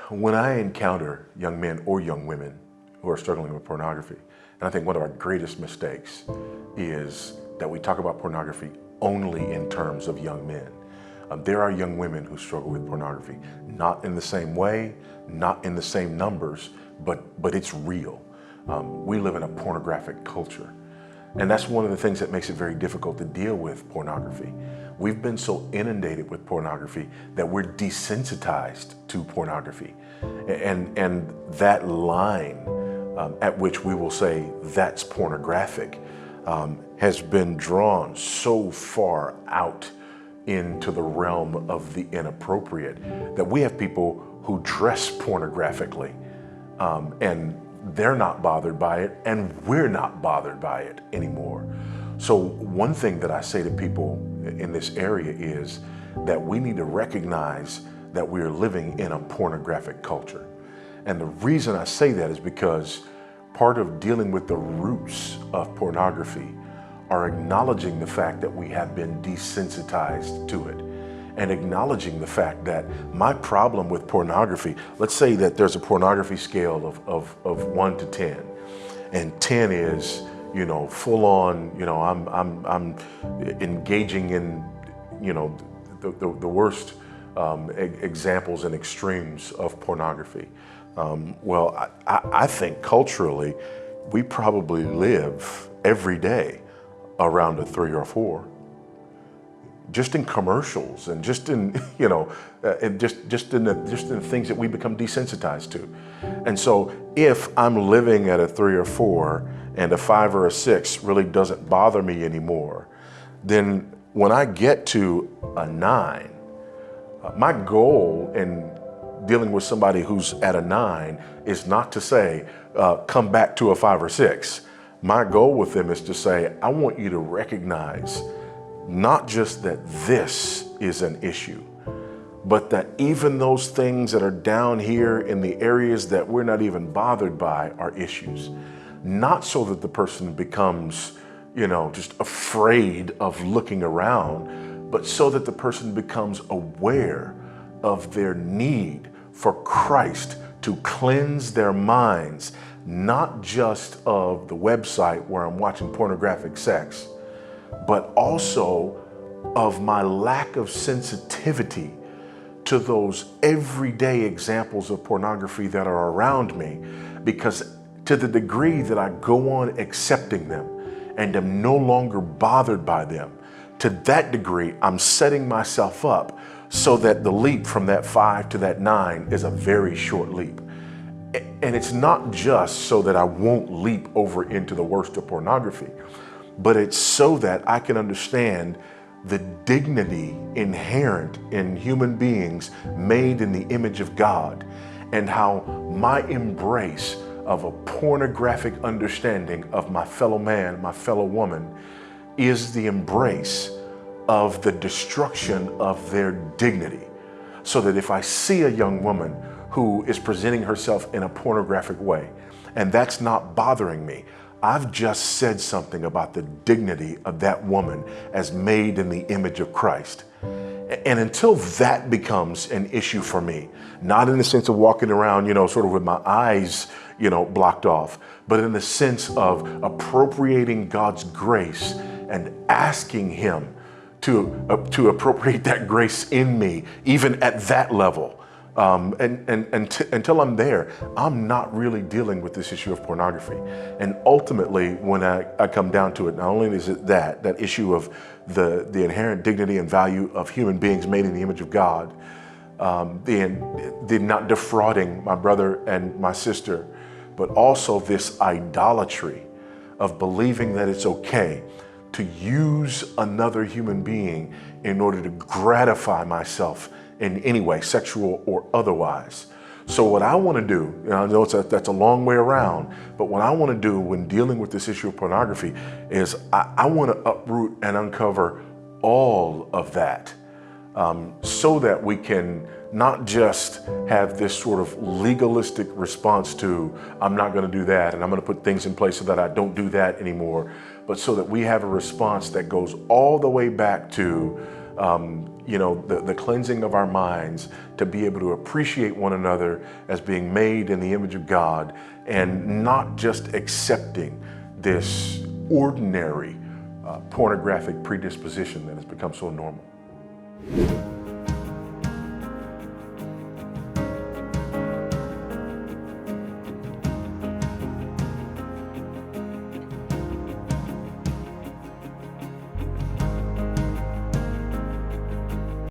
When I encounter young men or young women who are struggling with pornography, and I think one of our greatest mistakes is that we talk about pornography only in terms of young men. There are young women who struggle with pornography, not in the same way, not in the same numbers, but it's real. We live in a pornographic culture. And that's one of the things that makes it very difficult to deal with pornography. We've been so inundated with pornography that we're desensitized to pornography. And that line at which we will say that's pornographic has been drawn so far out into the realm of the inappropriate that we have people who dress pornographically and they're not bothered by it, and we're not bothered by it anymore. So one thing that I say to people in this area is that we need to recognize that we're living in a pornographic culture. And the reason I say that is because part of dealing with the roots of pornography are acknowledging the fact that we have been desensitized to it, and acknowledging the fact that my problem with pornography, let's say that there's a pornography scale of 1 to 10, and 10 is, you know, full on, you know, I'm engaging in, you know, the worst examples and extremes of pornography. Well, I think culturally, we probably live every day around a 3 or 4. Just in commercials and just in, you know, and just in the things that we become desensitized to. And so if I'm living at a 3 or 4 and a 5 or a 6 really doesn't bother me anymore, then when I get to a 9, my goal in dealing with somebody who's at a 9 is not to say, come back to a 5 or 6. My goal with them is to say, I want you to recognize not just that this is an issue, but that even those things that are down here in the areas that we're not even bothered by are issues. Not so that the person becomes, you know, just afraid of looking around, but so that the person becomes aware of their need for Christ to cleanse their minds, not just of the website where I'm watching pornographic sex, but also of my lack of sensitivity to those everyday examples of pornography that are around me, because to the degree that I go on accepting them and am no longer bothered by them, to that degree, I'm setting myself up so that the leap from that 5 to that 9 is a very short leap. And it's not just so that I won't leap over into the worst of pornography, but it's so that I can understand the dignity inherent in human beings made in the image of God, and how my embrace of a pornographic understanding of my fellow man, my fellow woman, is the embrace of the destruction of their dignity. So that if I see a young woman who is presenting herself in a pornographic way, and that's not bothering me, I've just said something about the dignity of that woman as made in the image of Christ. And until that becomes an issue for me, not in the sense of walking around, you know, sort of with my eyes, you know, blocked off, but in the sense of appropriating God's grace and asking Him to appropriate that grace in me, even at that level. Until I'm there, I'm not really dealing with this issue of pornography. And ultimately, when I come down to it, not only is it that issue of the inherent dignity and value of human beings made in the image of God, the not defrauding my brother and my sister, but also this idolatry of believing that it's okay to use another human being in order to gratify myself in any way, sexual or otherwise. So what I want to do, and I know that's a long way around, but what I want to do when dealing with this issue of pornography is I want to uproot and uncover all of that, so that we can not just have this sort of legalistic response to, I'm not going to do that, and I'm going to put things in place so that I don't do that anymore, but so that we have a response that goes all the way back to the cleansing of our minds to be able to appreciate one another as being made in the image of God, and not just accepting this ordinary pornographic predisposition that has become so normal.